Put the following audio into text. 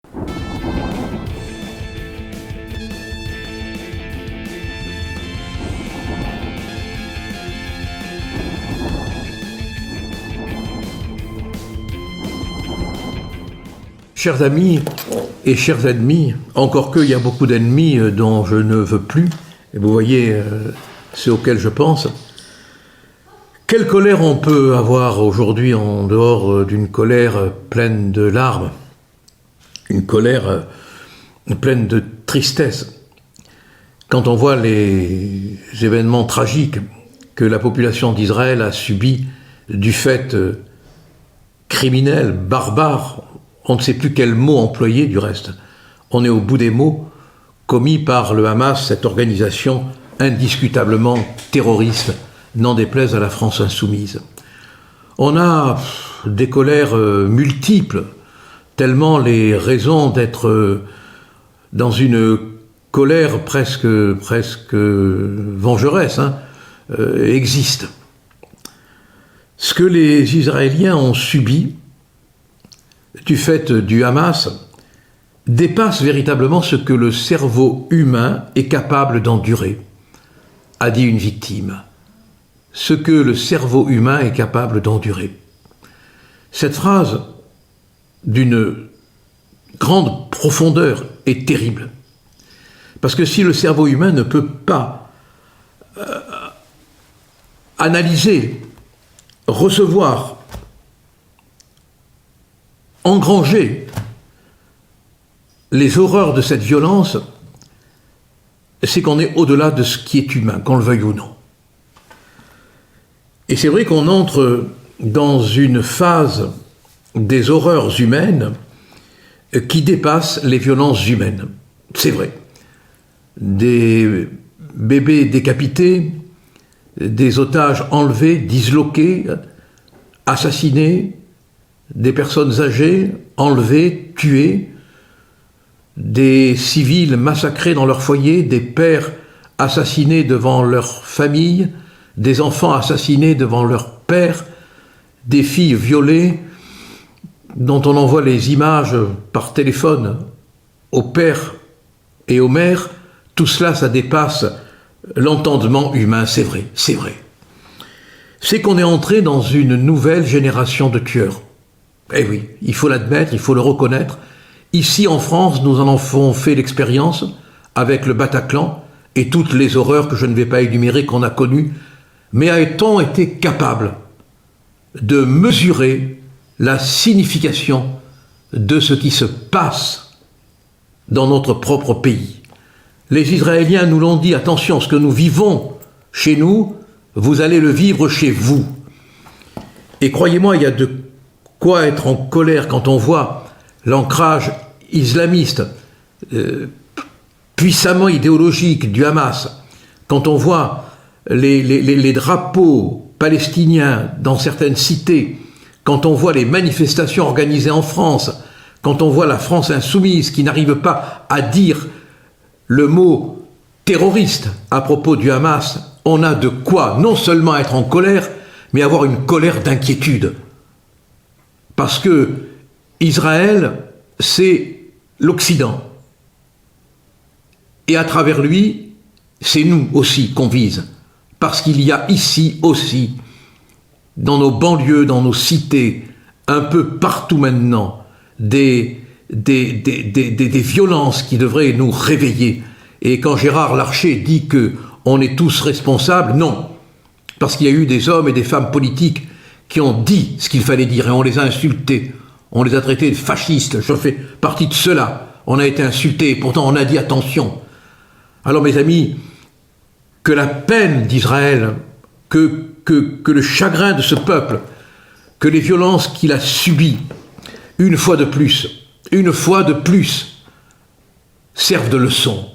Chers amis et chers ennemis, encore qu'il y a beaucoup d'ennemis dont je ne veux plus, et vous voyez ceux auxquels je pense. Quelle colère on peut avoir aujourd'hui en dehors d'une colère pleine de larmes, une colère pleine de tristesse, quand on voit les événements tragiques que la population d'Israël a subis du fait criminel, barbare, on ne sait plus quel mot employer du reste. On est au bout des mots commis par le Hamas, cette organisation indiscutablement terroriste, n'en déplaise à la France insoumise. On a des colères multiples, tellement les raisons d'être dans une colère presque vengeresse existent. Ce que les Israéliens ont subi du fait du Hamas dépasse véritablement ce que le cerveau humain est capable d'endurer, a dit une victime. Ce que le cerveau humain est capable d'endurer. Cette phrase, d'une grande profondeur, est terrible. Parce que si le cerveau humain ne peut pas analyser, recevoir, engranger les horreurs de cette violence, c'est qu'on est au-delà de ce qui est humain, qu'on le veuille ou non. Et c'est vrai qu'on entre dans une phase des horreurs humaines qui dépasse les violences humaines. C'est vrai. Des bébés décapités, des otages enlevés, disloqués, assassinés, des personnes âgées, enlevées, tuées, des civils massacrés dans leur foyer, des pères assassinés devant leur famille, des enfants assassinés devant leur père, des filles violées, dont on envoie les images par téléphone aux pères et aux mères. Tout cela, ça dépasse l'entendement humain, c'est vrai, c'est vrai. C'est qu'on est entré dans une nouvelle génération de tueurs. Eh oui, il faut l'admettre, il faut le reconnaître. Ici, en France, nous en avons fait l'expérience avec le Bataclan et toutes les horreurs que je ne vais pas énumérer qu'on a connues. Mais a-t-on été capable de mesurer la signification de ce qui se passe dans notre propre pays? Les Israéliens nous l'ont dit, attention, ce que nous vivons chez nous, vous allez le vivre chez vous. Et croyez-moi, il y a de quoi être en colère quand on voit l'ancrage islamiste, puissamment idéologique du Hamas, quand on voit les drapeaux palestiniens dans certaines cités, quand on voit les manifestations organisées en France, quand on voit la France insoumise qui n'arrive pas à dire le mot terroriste à propos du Hamas, on a de quoi non seulement être en colère, mais avoir une colère d'inquiétude. Parce que Israël, c'est l'Occident. Et à travers lui, c'est nous aussi qu'on vise. Parce qu'il y a ici aussi, dans nos banlieues, dans nos cités, un peu partout maintenant, des violences qui devraient nous réveiller. Et quand Gérard Larcher dit qu'on est tous responsables, non. Parce qu'il y a eu des hommes et des femmes politiques qui ont dit ce qu'il fallait dire et on les a insultés. On les a traités de fascistes. Je fais partie de ceux-là. On a été insultés et pourtant on a dit attention. Alors mes amis, que la peine d'Israël, que le chagrin de ce peuple, que les violences qu'il a subies, une fois de plus, servent de leçon.